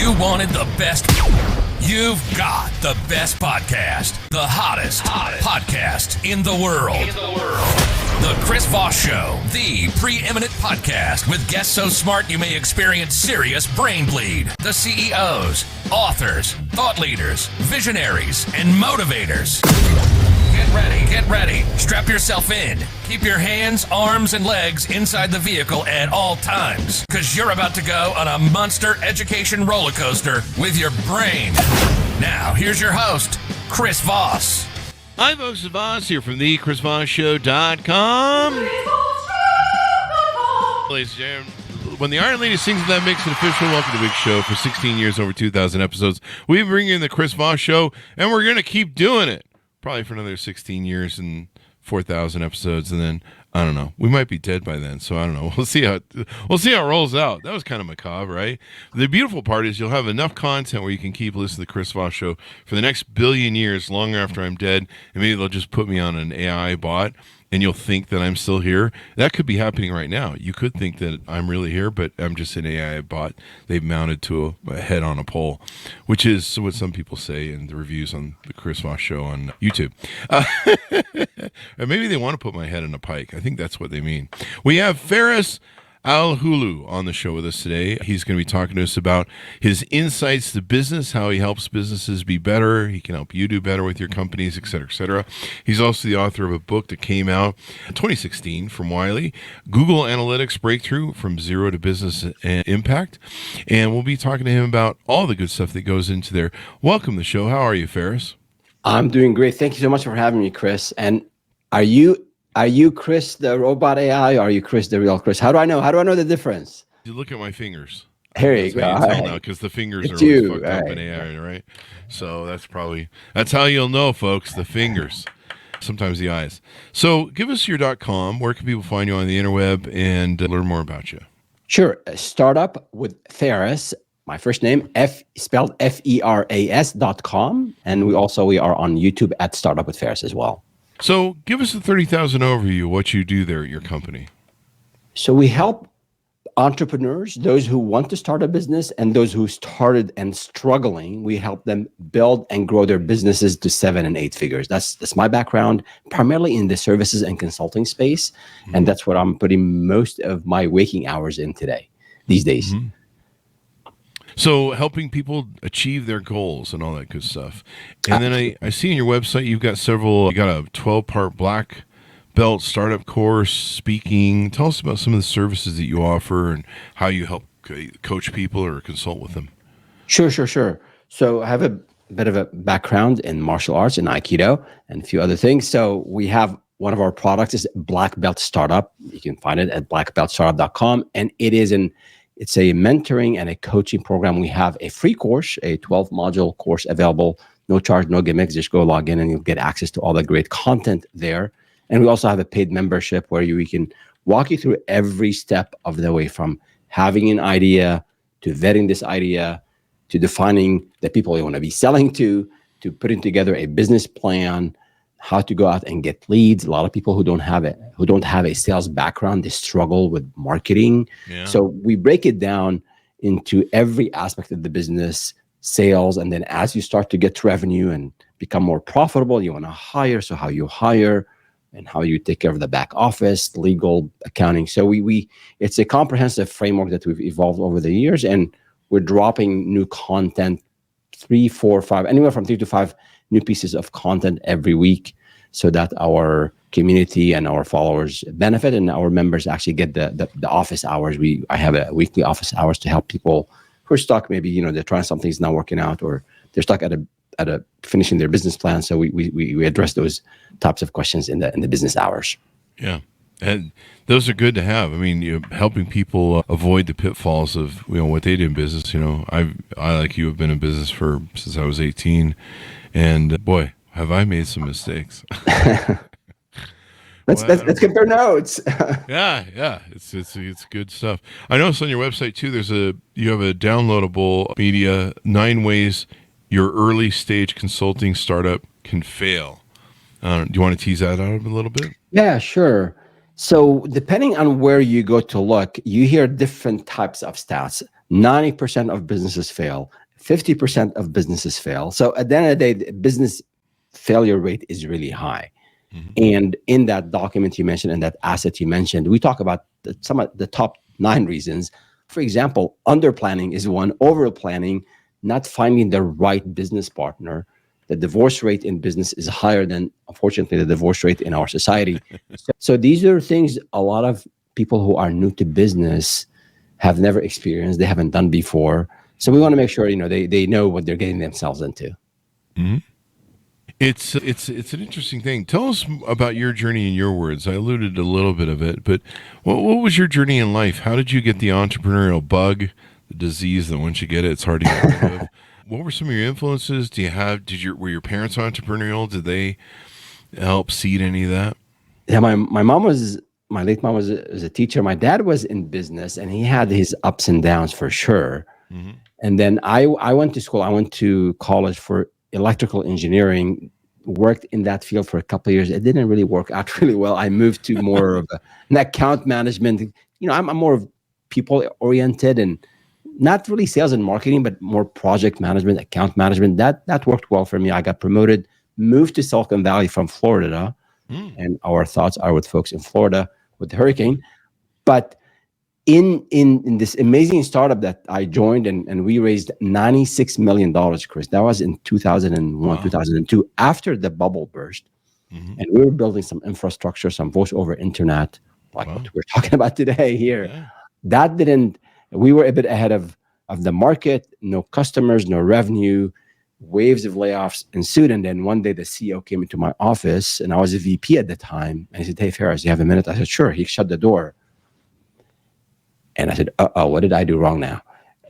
You wanted the best. You've got the best podcast. The hottest podcast in the world. The Chris Voss Show, the preeminent podcast with guests so smart you may experience serious brain bleed. The CEOs, authors, thought leaders, visionaries, and motivators. Get ready. Strap yourself in. Keep your hands, arms, and legs inside the vehicle at all times, because you're about to go on a monster education roller coaster with your brain. Now, here's your host, Chris Voss. Hi, folks. It's Voss here from the ChrisVossShow.com. Ladies and gentlemen, when the Iron Lady sings that makes it official, welcome to the big show. For 16 years, over 2,000 episodes, we bring in the Chris Voss Show, and we're going to keep doing it. Probably for another 16 years and 4,000 episodes, and then I don't know. We might be dead by then, so I don't know. We'll see how it rolls out. That was kind of macabre, right? The beautiful part is you'll have enough content where you can keep listening to the Chris Voss Show for the next billion years, long after I'm dead, and maybe they'll just put me on an AI bot, and you'll think that I'm still here. That could be happening right now. You could think that I'm really here, but I'm just an AI bot they've mounted to a head on a pole, which is what some people say in the reviews on the Chris Voss Show on YouTube. Or maybe they want to put my head in a pike. I think that's what they mean. We have Feras Alhlou on the show with us today. He's going to be talking to us about his insights to business, how he helps businesses be better. He can help you do better with your companies, et cetera, et cetera. He's also the author of a book that came out in 2016 from Wiley, Google Analytics Breakthrough from Zero to Business Impact. And we'll be talking to him about all the good stuff that goes into there. Welcome to the show. How are you, Feras? I'm doing great. Thank you so much for having me, Chris. And are you Chris, the robot AI, or are you Chris, the real Chris? How do I know the difference? You look at my fingers. Here you go. Because the fingers it's are always fucked up right. in AI, right? So that's how you'll know, folks, the fingers. Sometimes the eyes. So give us your .com. Where can people find you on the interweb and learn more about you? Sure. Startup with Feras, my first name, spelled Feras.com. And we are on YouTube at Startup with Feras as well. So give us a 30,000 overview of what you do there at your company. So we help entrepreneurs, those who want to start a business and those who started and struggling. We help them build and grow their businesses to 7 and 8 figures. That's my background, primarily in the services and consulting space. Mm-hmm. And that's what I'm putting most of my waking hours in these days. Mm-hmm. So helping people achieve their goals and all that good stuff. And then I see on your website, you got a 12-part black belt startup course, speaking. Tell us about some of the services that you offer and how you help coach people or consult with them. Sure. So I have a bit of a background in martial arts and Aikido and a few other things. So we have one of our products is Black Belt Startup. You can find it at blackbeltstartup.com. And it's a mentoring and a coaching program. We have a free course, a 12-module course available, no charge, no gimmicks. Just go log in and you'll get access to all the great content there. And we also have a paid membership where we can walk you through every step of the way, from having an idea to vetting this idea, to defining the people you want to be selling to putting together a business plan, how to go out and get leads. A lot of people who don't have a sales background, they struggle with marketing. Yeah. So we break it down into every aspect of the business, sales, and then as you start to get revenue and become more profitable, you want to hire. So how you hire and how you take care of the back office, legal, accounting. So it's a comprehensive framework that we've evolved over the years, and we're dropping new content, 3, 4, 5, anywhere from 3 to 5 new pieces of content every week, so that our community and our followers benefit, and our members actually get the office hours. I have a weekly office hours to help people who are stuck. Maybe they're trying something's not working out, or they're stuck at a finishing their business plan. So we address those types of questions in the business hours. Yeah, and those are good to have. I mean, you're helping people avoid the pitfalls of what they did in business. I like you have been in business since I was 18. And boy, have I made some mistakes. Let's compare notes. Yeah, it's good stuff. I noticed on your website too. You have a downloadable media 9 ways your early stage consulting startup can fail. Do you want to tease that out a little bit? Yeah, sure. So depending on where you go to look, you hear different types of stats. 90% of businesses fail. 50% of businesses fail. So at the end of the day, the business failure rate is really high. And in that document you mentioned and that asset you mentioned, we talk about some of the top 9 reasons. For example, under planning is one, over planning, not finding the right business partner. The divorce rate in business is higher than, unfortunately, the divorce rate in our society. So these are things a lot of people who are new to business have never experienced, they haven't done before. So we want to make sure, they know what they're getting themselves into. Mm-hmm. It's an interesting thing. Tell us about your journey in your words. I alluded a little bit of it, but what was your journey in life? How did you get the entrepreneurial bug, the disease that once you get it, it's hard to get rid of? What were some of your influences? Were your parents entrepreneurial? Did they help seed any of that? Yeah, my late mom was a teacher. My dad was in business, and he had his ups and downs for sure. Mm-hmm. And then I went to school. I went to college for electrical engineering, worked in that field for a couple of years. It didn't really work out really well. I moved to more of an account management. I'm more of people oriented and not really sales and marketing, but more project management, account management. That worked well for me. I got promoted, moved to Silicon Valley from Florida, and our thoughts are with folks in Florida with the hurricane. But in this amazing startup that I joined, and we raised $96 million, Chris. That was in 2001, 2002, after the bubble burst. Mm-hmm. And we were building some infrastructure, some voice over internet, like what we're talking about today here. Yeah. We were a bit ahead of the market, no customers, no revenue, waves of layoffs ensued. And then one day the CEO came into my office, and I was a VP at the time. And he said, "Hey, Feras, you have a minute?" I said, "Sure." He shut the door. And I said, "Uh-oh, what did I do wrong now?"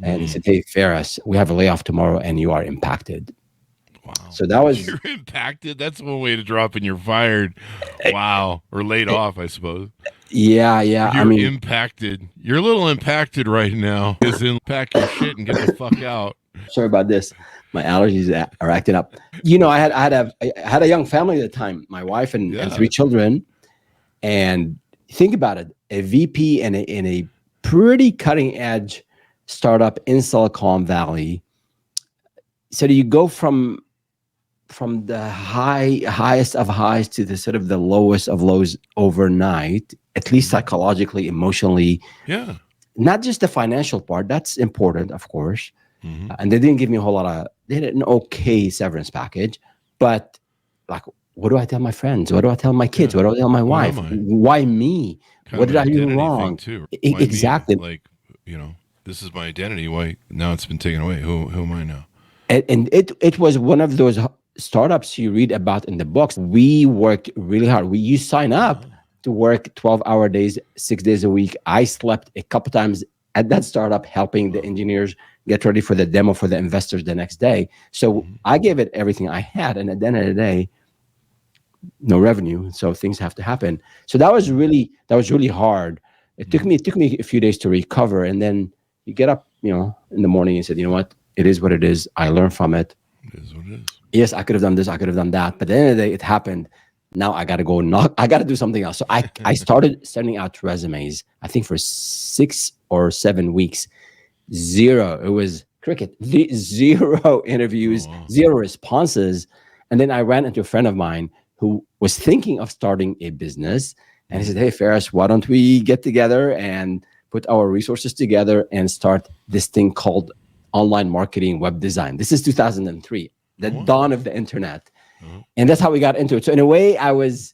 And he said, "Hey, Feras, we have a layoff tomorrow and you are impacted." Wow. So that was... You're impacted? That's one way to drop and you're fired. Wow. Or laid off, I suppose. Yeah. You're impacted. You're a little impacted right now. Is in pack your shit and get the fuck out. Sorry about this. My allergies are acting up. I had a young family at the time, my wife and 3 children. And think about it, a VP in a pretty cutting edge startup in Silicon Valley. So do you go from the highest of highs to the sort of the lowest of lows overnight, at least psychologically, emotionally. Yeah. Not just the financial part. That's important, of course. Mm-hmm. And they didn't give me a whole lot they had an okay severance package, but like, what do I tell my friends? What do I tell my kids? What do I tell my wife? Why me? What did I do wrong? Too. Exactly. Like, this is my identity. Why now it's been taken away? Who am I now? And it was one of those startups you read about in the books. We worked really hard. You sign up to work 12-hour days, 6 days a week. I slept a couple times at that startup, helping the engineers get ready for the demo for the investors the next day. So I gave it everything I had, and at the end of the day, no revenue. So things have to happen. So that was really hard. It took me a few days to recover, and then you get up, in the morning and said, "You know what? It is what it is. I learned from it. It is what it is. Yes, I could have done this. I could have done that. But at the end of the day, it happened. Now I got to go I got to do something else." So I started sending out resumes, I think for 6 or 7 weeks. 0. It was cricket. 0 interviews, 0 responses. And then I ran into a friend of mine who was thinking of starting a business. And he said, "Hey, Feras, why don't we get together and put our resources together and start this thing called online marketing, web design." This is 2003, the dawn of the internet. And that's how we got into it. So in a way, I was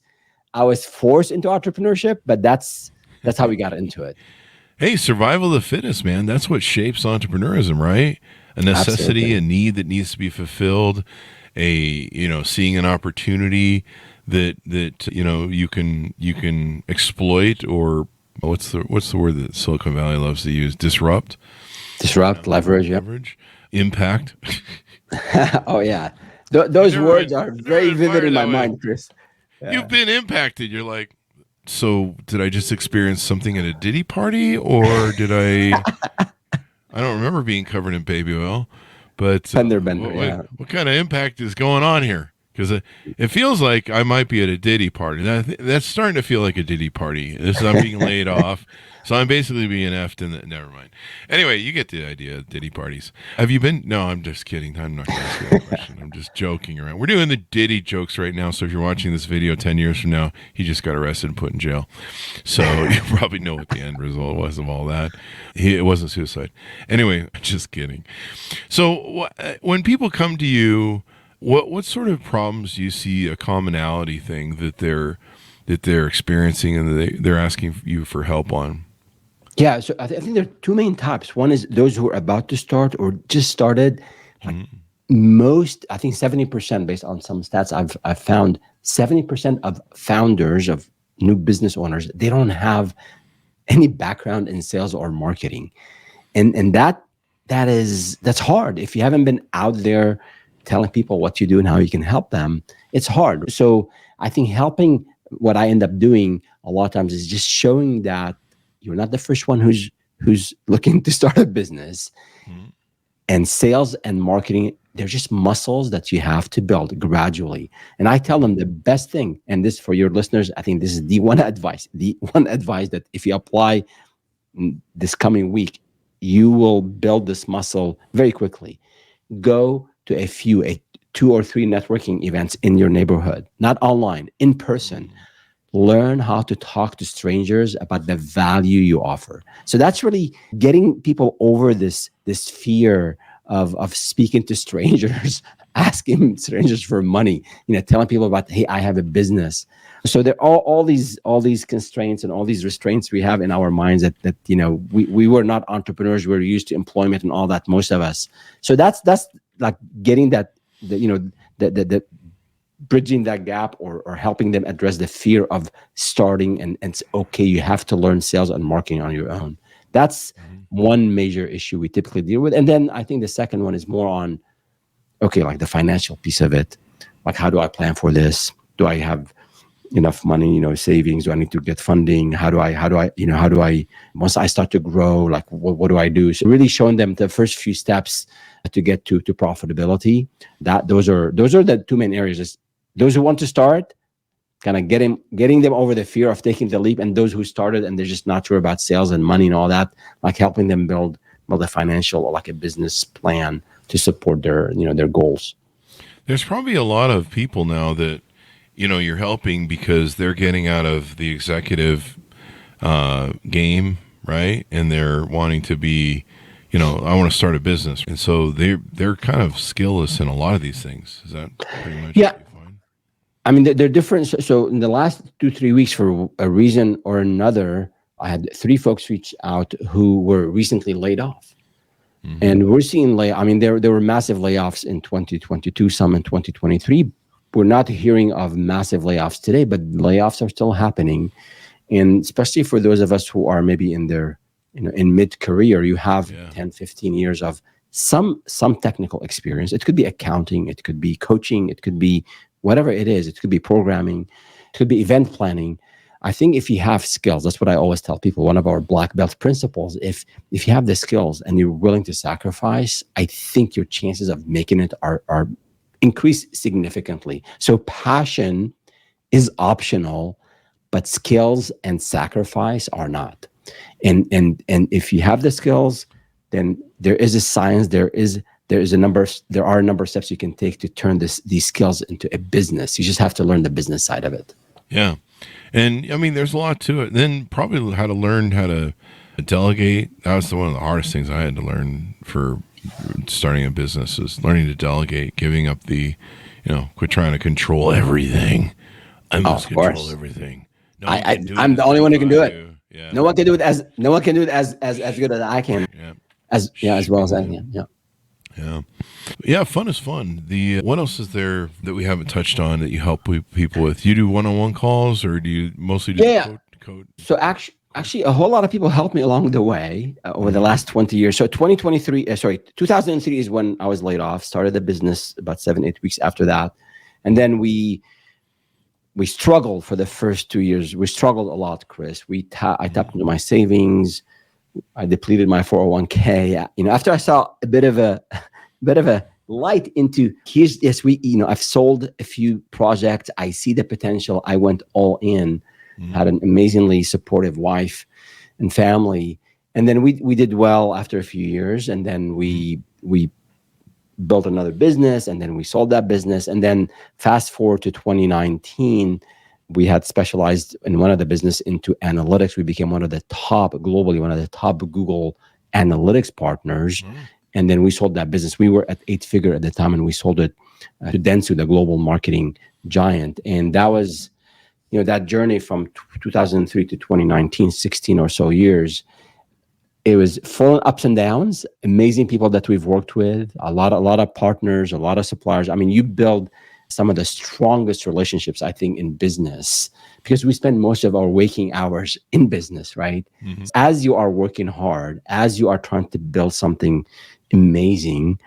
forced into entrepreneurship, but that's how we got into it. Hey, survival of the fittest, man. That's what shapes entrepreneurism, right? A necessity, Absolutely. A need that needs to be fulfilled, seeing an opportunity that you can exploit, or what's the word that Silicon Valley loves to use? Disrupt, leverage, leverage, impact. Oh yeah, those words are very vivid in my mind, Chris. Yeah. You've been impacted. You're like, so did I just experience something at a Diddy party, or did I? I don't remember being covered in baby oil, but Bender, yeah. What kind of impact is going on here? Because it feels like I might be at a Diddy party. That's starting to feel like a Diddy party. I'm being laid off. So I'm basically being effed in the... Never mind. Anyway, you get the idea of Diddy parties. Have you been... No, I'm just kidding. I'm not going to ask you that question. I'm just joking around. We're doing the Diddy jokes right now. So if you're watching this video 10 years from now, he just got arrested and put in jail. So you probably know what the end result was of all that. It wasn't suicide. Anyway, just kidding. So when people come to you... What sort of problems do you see a commonality thing that they're experiencing and they're asking you for help on? Yeah, so I think there are two main types. One is those who are about to start or just started. Most, I think 70%, based on some stats I've found, 70% of founders, of new business owners, they don't have any background in sales or marketing, and that's hard. If you haven't been out there telling people what you do and how you can help them, it's hard. So I think helping, what I end up doing a lot of times is just showing that you're not the first one who's looking to start a business. And sales and marketing, they're just muscles that you have to build gradually. And I tell them the best thing, and this for your listeners, I think this is the one advice that if you apply this coming week, you will build this muscle very quickly. Go to two or three networking events in your neighborhood, not online, in person. Learn how to talk to strangers about the value you offer. So that's really getting people over this fear of speaking to strangers, asking strangers for money, telling people about, hey, I have a business. So there are all these constraints and all these restraints we have in our minds that we were not entrepreneurs. We're used to employment and all that, most of us. So that's like getting the bridging that gap or helping them address the fear of starting and it's okay, you have to learn sales and marketing on your own. That's one major issue we typically deal with. And then I think the second one is more on, okay, like the financial piece of it. Like, how do I plan for this? Do I have enough money, savings? Do I need to get funding? How do I, once I start to grow, like what do I do? So really showing them the first few steps to get to profitability. Those are the two main areas. Is those who want to start, kind of getting them over the fear of taking the leap, and those who started and they're just not sure about sales and money and all that, like helping them build a financial or like a business plan to support their goals. There's probably a lot of people now that you're helping because they're getting out of the executive game, right? And they're wanting to be, I want to start a business. And so they're kind of skillless in a lot of these things. Is that pretty much what you find? I mean, they're different. So in the last 2-3 weeks, for a reason or another, I had 3 folks reach out who were recently laid off. And we're seeing there were massive layoffs in 2022, some in 2023. We're not hearing of massive layoffs today, but layoffs are still happening. And especially for those of us who are maybe in their, in mid-career, you have 10, 15 years of some technical experience. It could be accounting, it could be coaching, it could be whatever it is. It could be programming, it could be event planning. I think if you have skills, that's what I always tell people. One of our black belt principles, if you have the skills and you're willing to sacrifice, I think your chances of making it are increase significantly. So passion is optional, but skills and sacrifice are not. And if you have the skills, then there is a science, there are a number of steps you can take to turn these skills into a business. You just have to learn the business side of it. Yeah. And I mean, there's a lot to it. Then probably how to learn how to delegate. That was one of the hardest things I had to learn for starting a business, is learning to delegate, giving up the, quit trying to control everything. I must control everything. No, I'm the only one who can do it. Yeah. No one can do it as good as I can. Yeah. As well as I can. Yeah. Yeah, fun is fun. What else is there that we haven't touched on that you help people with? You do one-on-one calls, or do you mostly do code? So actually, a whole lot of people helped me along the way over the last 20 years. So 2003 is when I was laid off. Started the business about 7-8 weeks after that, and then we struggled for the first 2 years. We struggled a lot, Chris. I tapped into my savings. I depleted my 401k. After I saw a bit of a light into here's yes, I've sold a few projects. I see the potential. I went all in, had an amazingly supportive wife and family. And then we did well after a few years. And then we built another business, and then we sold that business. And then fast forward to 2019, we had specialized in one of the business into analytics. We became globally one of the top Google analytics partners. And then we sold that business. We were at 8-figure at the time, and we sold it to Dentsu, the global marketing giant. And that was, that journey from 2003 to 2019, 16 or so years. It was full of ups and downs, amazing people that we've worked with, a lot of partners, a lot of suppliers. I mean, you build some of the strongest relationships, I think, in business, because we spend most of our waking hours in business, right? As you are working hard, as you are trying to build something amazing,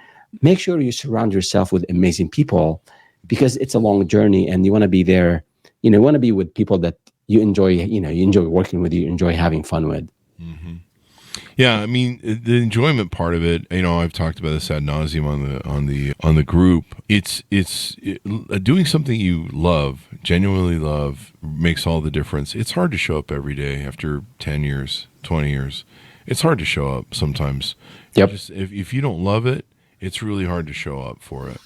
make sure you surround yourself with amazing people, because it's a long journey, and you want to be there. You want to be with people that you enjoy, you enjoy working with, you enjoy having fun with. Yeah, I mean, the enjoyment part of it, I've talked about this ad nauseum on the group. It's doing something you love, genuinely love, makes all the difference. It's hard to show up every day after 10 years, 20 years. It's hard to show up sometimes. Yep. If you don't love it, it's really hard to show up for it.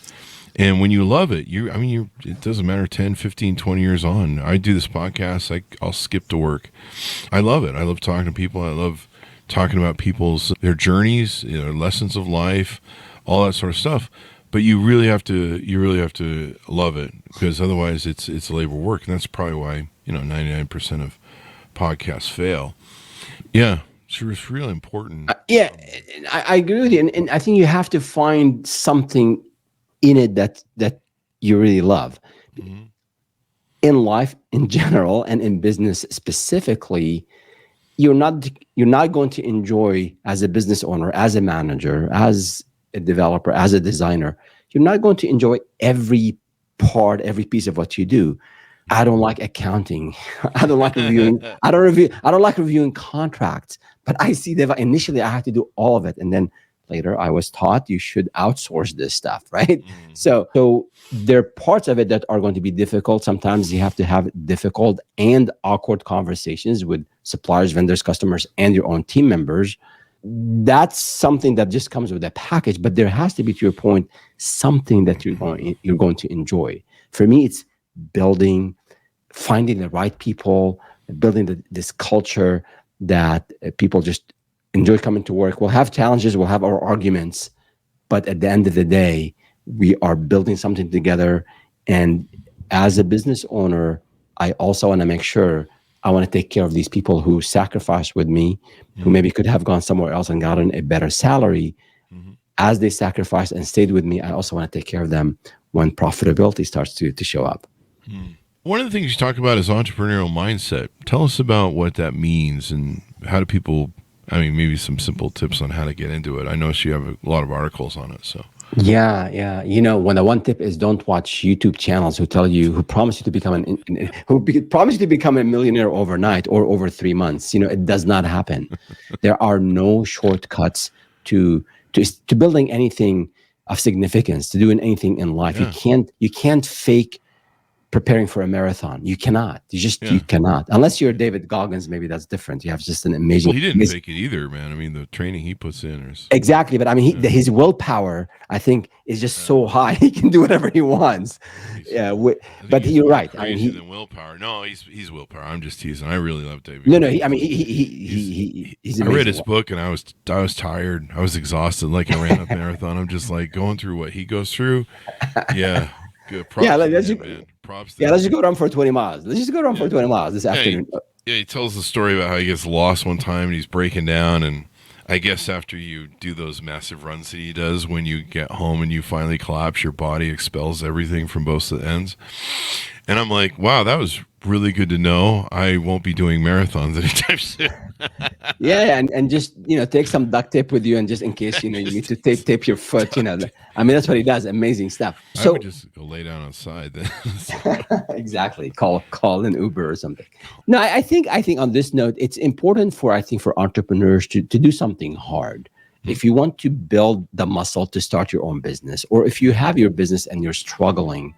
And when you love it, it doesn't matter 10, 15, 20 years on. I do this podcast, I'll skip to work. I love it. I love talking to people. I love talking about their journeys, lessons of life, all that sort of stuff. But you really have to love it, because otherwise it's labor work. And that's probably why, 99% of podcasts fail. Yeah. It's really important. I agree with you. And I think you have to find something in it that you really love. In life in general, and in business specifically, you're not going to enjoy, as a business owner, as a manager, as a developer, as a designer, you're not going to enjoy every piece of what you do. I don't like accounting. I don't like reviewing. I don't like reviewing contracts. But I see that initially I had to do all of it, and then later I was taught you should outsource this stuff, right? So there are parts of it that are going to be difficult. Sometimes you have to have difficult and awkward conversations with suppliers, vendors, customers, and your own team members. That's something that just comes with a package. But there has to be, to your point, something that you're going to enjoy. For me, it's finding the right people, building this culture that people just enjoy coming to work. We'll have challenges, we'll have our arguments, but at the end of the day, we are building something together. And as a business owner, I also want to make sure I want to take care of these people who sacrificed with me, who maybe could have gone somewhere else and gotten a better salary. As they sacrificed and stayed with me, I also want to take care of them when profitability starts to show up. One of the things you talk about is entrepreneurial mindset. Tell us about what that means, and how do people, maybe some simple tips on how to get into it. I notice you have a lot of articles on it. So yeah. When the one tip is, don't watch YouTube channels who promise you to become a millionaire overnight or over 3 months. It does not happen. There are no shortcuts to building anything of significance, to doing anything in life. Yeah. You can't fake preparing for a marathon. You cannot. You cannot. Unless you're David Goggins, maybe that's different. You have just an amazing... Well, he didn't fake it either, man. The training he puts in is... Exactly. But his willpower, I think, is just so high. He can do whatever he wants. But you're right. He's willpower. No, he's willpower. I'm just teasing. I really love David. No. He's amazing. I read his book, and I was tired. I was exhausted. Like I ran a marathon. I'm just like going through what he goes through. Yeah. Good. Props let's just go run for 20 miles. Let's just go run for 20 miles this afternoon. He tells the story about how he gets lost one time and he's breaking down, and I guess after you do those massive runs that he does, when you get home and you finally collapse, your body expels everything from both ends. And I'm like, wow, that was really good to know. I won't be doing marathons anytime soon. and just take some duct tape with you, and just in case you need to tape your foot. That's what he does. Amazing stuff. So I would just go lay down outside then. Exactly. Call an Uber or something. No, I think on this note, it's important for entrepreneurs to do something hard. If you want to build the muscle to start your own business, or if you have your business and you're struggling,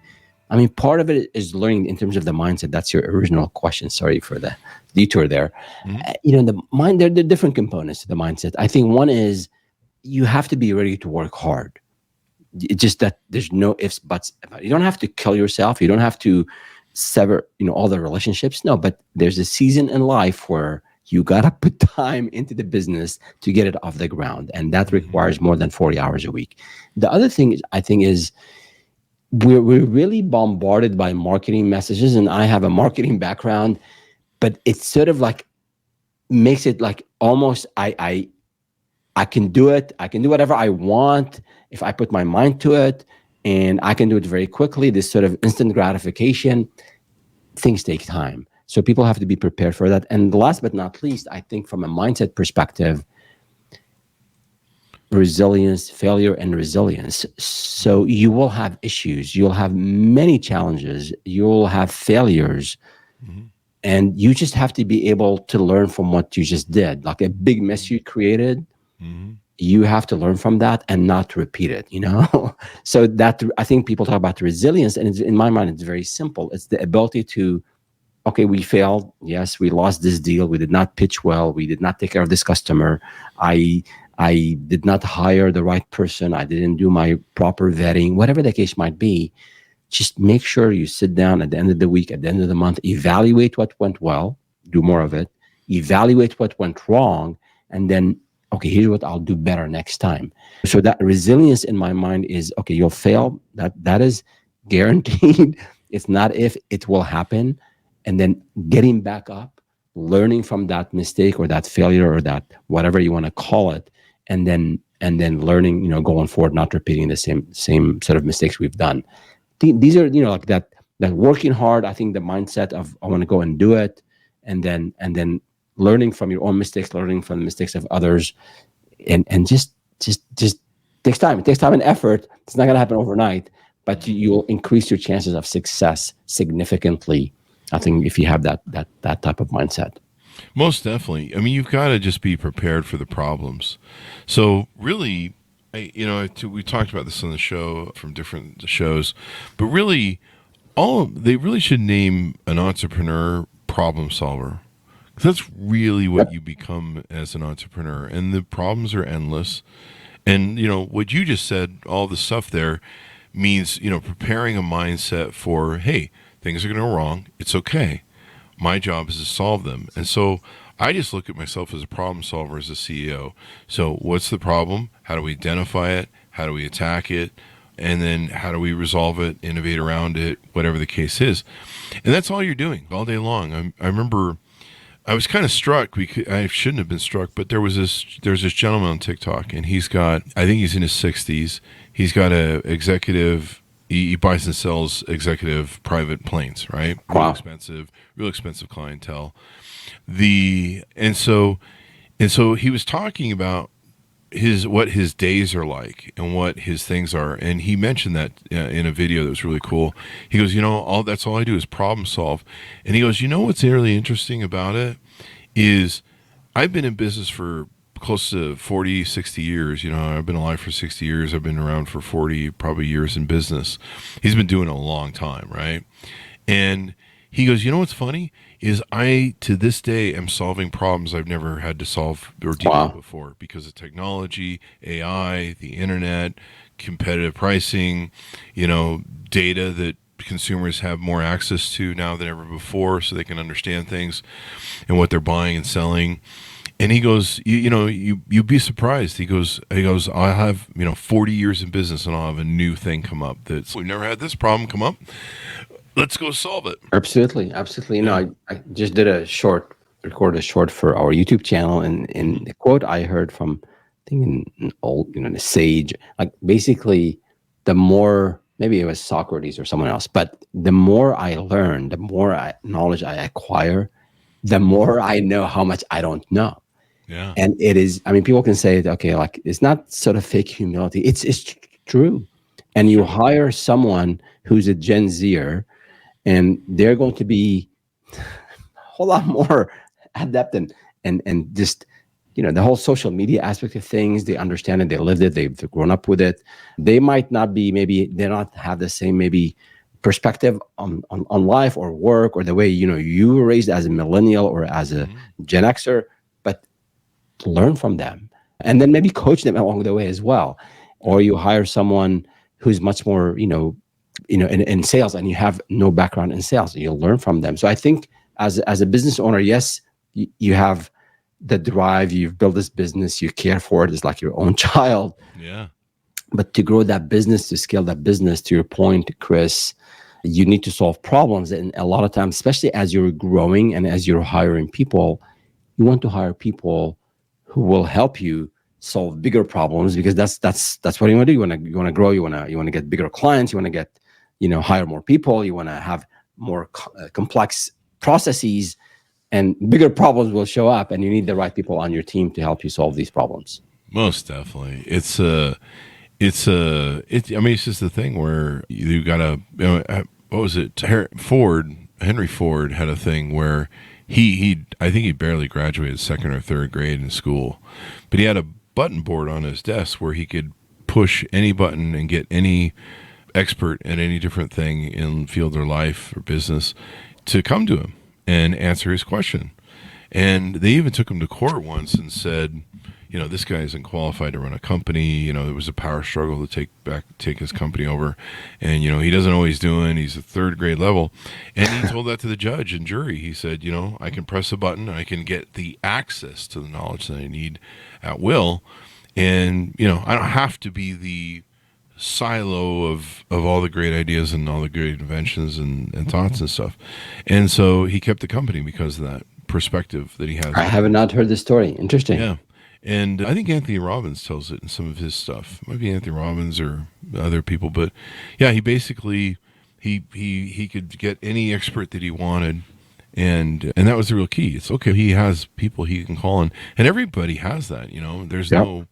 I mean, part of it is learning in terms of the mindset. That's your original question. Sorry for the detour there. The mind, there are different components to the mindset. I think one is you have to be ready to work hard. It's just that there's no ifs, buts. You don't have to kill yourself. You don't have to sever, all the relationships. No, but there's a season in life where you got to put time into the business to get it off the ground. And that requires more than 40 hours a week. The other thing I think is we're really bombarded by marketing messages. And I have a marketing background, but it's sort of like makes it like almost I can do it. I can do whatever I want if I put my mind to it, and I can do it very quickly. This sort of instant gratification, things take time. So people have to be prepared for that. And last but not least, I think from a mindset perspective, resilience, failure and resilience. So you will have issues. You'll have many challenges. You'll have failures. And you just have to be able to learn from what you just did. Like a big mess you created, you have to learn from that and not repeat it, So that, I think people talk about resilience, and in my mind, it's very simple. It's the ability to, okay, we failed. Yes, we lost this deal. We did not pitch well. We did not take care of this customer. I did not hire the right person. I didn't do my proper vetting, whatever the case might be. Just make sure you sit down at the end of the week, at the end of the month, evaluate what went well, do more of it, evaluate what went wrong, and then, okay, here's what I'll do better next time. So that resilience in my mind is, okay, you'll fail. That is guaranteed. It's not if, it will happen. And then getting back up, learning from that mistake or that failure or that whatever you want to call it, and then learning, going forward, not repeating the same sort of mistakes we've done. These are, like that working hard. I think the mindset of I want to go and do it, and then learning from your own mistakes, learning from the mistakes of others, and just takes time. It takes time and effort. It's not going to happen overnight, but you'll increase your chances of success significantly, I think, if you have that type of mindset. Most definitely. I mean, you've got to just be prepared for the problems. So really, we talked about this on the show from different shows, but really, they really should name an entrepreneur problem solver. That's really what you become as an entrepreneur, and the problems are endless. And what you just said, all the stuff there means preparing a mindset for, hey, things are going to go wrong. It's okay. My job is to solve them. And so I just look at myself as a problem solver as a CEO. So what's the problem? How do we identify it? How do we attack it? And then how do we resolve it, innovate around it, whatever the case is? And that's all you're doing all day long. I remember I was kind of struck. I shouldn't have been struck, but there's this gentleman on TikTok, and I think he's in his 60s. He's got a executive. He buys and sells executive private planes, right? Wow. Real expensive clientele. And so he was talking about what his days are like and what his things are, and he mentioned that in a video that was really cool. He goes, that's all I do is problem solve, and he goes, what's really interesting about it is I've been in business for close to 40, 60 years. I've been alive for 60 years. I've been around for 40 probably years in business. He's been doing it a long time, right? And he goes, what's funny is I, to this day, am solving problems I've never had to solve or deal with before because of technology, AI, the internet, competitive pricing, data that consumers have more access to now than ever before, so they can understand things and what they're buying and selling. And he goes, you'd be surprised. He goes, I'll have 40 years in business, and I'll have a new thing come up we've never had this problem come up. Let's go solve it. Absolutely. I just did recorded a short for our YouTube channel, and in the quote I heard from, I think an old, the sage, like basically the more, maybe it was Socrates or someone else, but the more I learn, the more knowledge I acquire, the more I know how much I don't know. Yeah. And it is, people can say, okay, like it's not sort of fake humility. It's true. And you hire someone who's a Gen Zer, and they're going to be a whole lot more adept and just the whole social media aspect of things. They understand it, they lived it, they've grown up with it. They might not be, maybe they not have the same maybe perspective on life or work, or the way you were raised as a millennial or as a Gen Xer, but learn from them and then maybe coach them along the way as well. Or you hire someone who's much more in sales, and you have no background in sales, and you'll learn from them. So I think as a business owner, yes, you have the drive, you've built this business, you care for it, it's like your own child. Yeah. But to grow that business, to scale that business, to your point, Chris, you need to solve problems. And a lot of times, especially as you're growing and as you're hiring people, you want to hire people who will help you solve bigger problems, because that's what you want to do. You want to grow, you want to get bigger clients, you want to get hire more people, you want to have more complex processes, and bigger problems will show up, and you need the right people on your team to help you solve these problems. Most definitely. It's just the thing where you gotta, what was it? Henry Ford had a thing where I think he barely graduated second or third grade in school, but he had a button board on his desk where he could push any button and get any expert at any different thing in field or life or business to come to him and answer his question. And they even took him to court once and said, this guy isn't qualified to run a company. There was a power struggle to take his company over. And, he doesn't know what he's doing. He's a third grade level. And he told that to the judge and jury. He said, I can press a button and I can get the access to the knowledge that I need at will. And, I don't have to be the silo of all the great ideas and all the great inventions and thoughts and stuff. And so he kept the company because of that perspective that he has. I have not heard the story. Interesting. Yeah. And I think Anthony Robbins tells it in some of his stuff. It might be Anthony Robbins or other people, but yeah, he basically he could get any expert that he wanted, and that was the real key. It's okay, he has people he can call on, and everybody has that. There's no,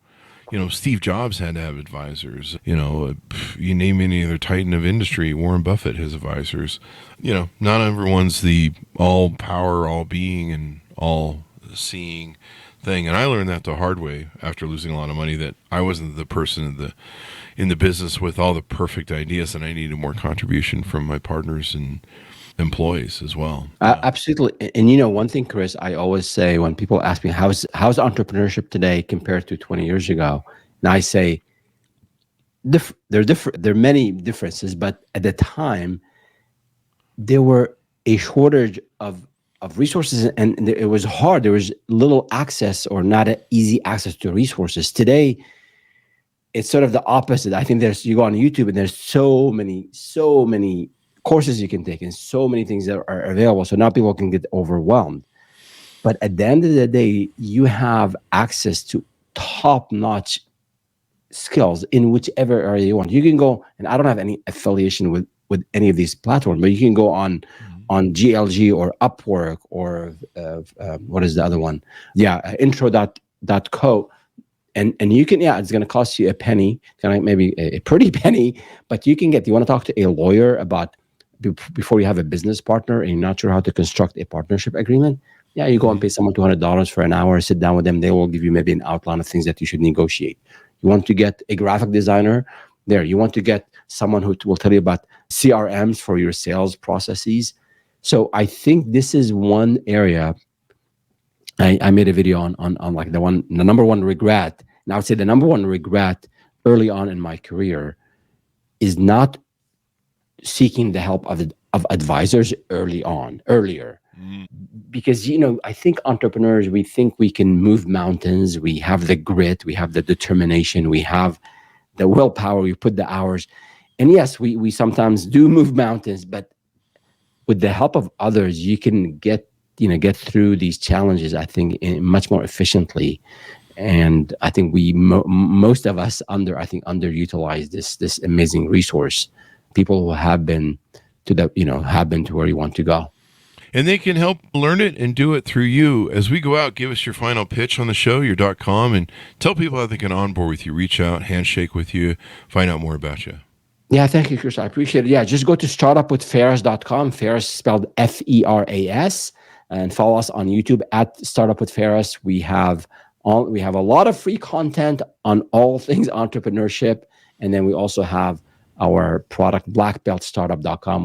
Steve Jobs had to have advisors. You name any other titan of industry, Warren Buffett has advisors. Not everyone's the all power, all being, and all seeing thing. And I learned that the hard way after losing a lot of money, that I wasn't the person in the business with all the perfect ideas, and I needed more contribution from my partners and employees as well. Absolutely. And one thing, Chris, I always say when people ask me how's entrepreneurship today compared to 20 years ago, and I say there are many differences, but at the time there were a shortage of resources, and it was hard. There was little access, or not an easy access to resources. Today, it's sort of the opposite. I think you go on YouTube and there's so many courses you can take and so many things that are available. So now people can get overwhelmed. But at the end of the day, you have access to top-notch skills in whichever area you want. You can go, and I don't have any affiliation with any of these platforms, but you can go on GLG or Upwork or what is the other one? Yeah, intro.co. And you can, it's going to cost you a penny, maybe a pretty penny, but you want to talk to a lawyer about before you have a business partner and you're not sure how to construct a partnership agreement. Yeah, you go and pay someone $200 for an hour, sit down with them. They will give you maybe an outline of things that you should negotiate. You want to get a graphic designer there. You want to get someone who will tell you about CRMs for your sales processes. So I think this is one area. I made a video on like the number one regret. And I would say the number one regret early on in my career is not seeking the help of advisors earlier. Because, I think entrepreneurs, we think we can move mountains. We have the grit, we have the determination, we have the willpower, we put the hours. And yes, we sometimes do move mountains, but with the help of others, you can get through these challenges, I think, much more efficiently. And I think most of us underutilize this amazing resource. People who have been to where you want to go. And they can help learn it and do it through you. As we go out, give us your final pitch on the show, your .com, and tell people how they can onboard with you, reach out, handshake with you, find out more about you. Yeah, thank you, Chris. I appreciate it. Yeah, just go to startupwithferas.com, Feras spelled Feras, and follow us on YouTube at Startup with Feras. We have We have a lot of free content on all things entrepreneurship. And then we also have our product, blackbeltstartup.com,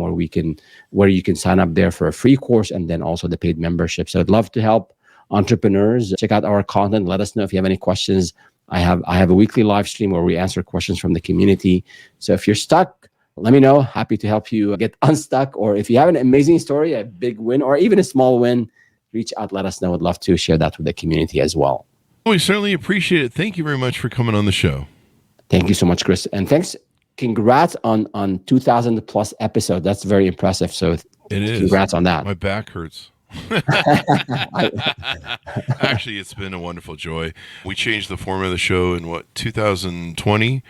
where you can sign up there for a free course and then also the paid membership. So I'd love to help entrepreneurs. Check out our content. Let us know if you have any questions. I have a weekly live stream where we answer questions from the community. So if you're stuck, let me know. Happy to help you get unstuck. Or if you have an amazing story, a big win, or even a small win, reach out, let us know. I'd love to share that with the community as well. We certainly appreciate it. Thank you very much for coming on the show. Thank you so much, Chris. And thanks. Congrats on 2,000 plus episodes. That's very impressive. So it is. Congrats on that. My back hurts. Actually, it's been a wonderful joy. We changed the format of the show in 2020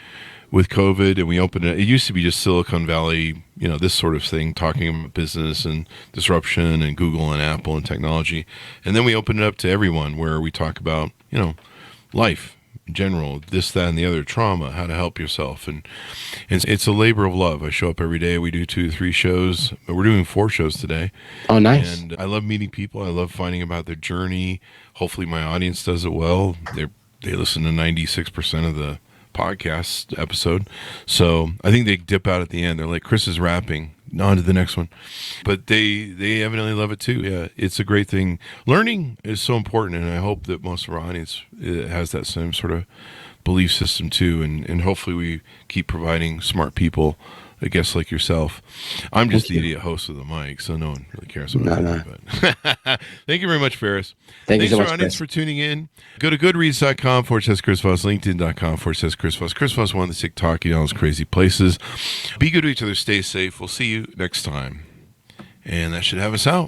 with COVID, and we opened it. It used to be just Silicon Valley, this sort of thing, talking about business and disruption and Google and Apple and technology. And then we opened it up to everyone, where we talk about, life in general, this, that, and the other, trauma, how to help yourself. And it's a labor of love. I show up every day. We do 2 to 3 shows. We're doing 4 shows today. Oh, nice. And I love meeting people. I love finding about their journey. Hopefully my audience does it well. They listen to 96% of the podcast episode. So I think they dip out at the end. They're like, Chris is rapping. On to the next one. But they evidently love it too. Yeah, it's a great thing. Learning is so important, and I hope that most of our audience has that same sort of belief system too. And hopefully we keep providing smart people, I guess, like yourself. I'm just the idiot host of the mic, so no one really cares about me. But thank you very much, Feras. Thanks so much, to our audience for tuning in. Go to goodreads.com/Chris Voss, LinkedIn.com/Chris Voss. Chris Voss wanted to talk you all those crazy places. Be good to each other. Stay safe. We'll see you next time. And that should have us out.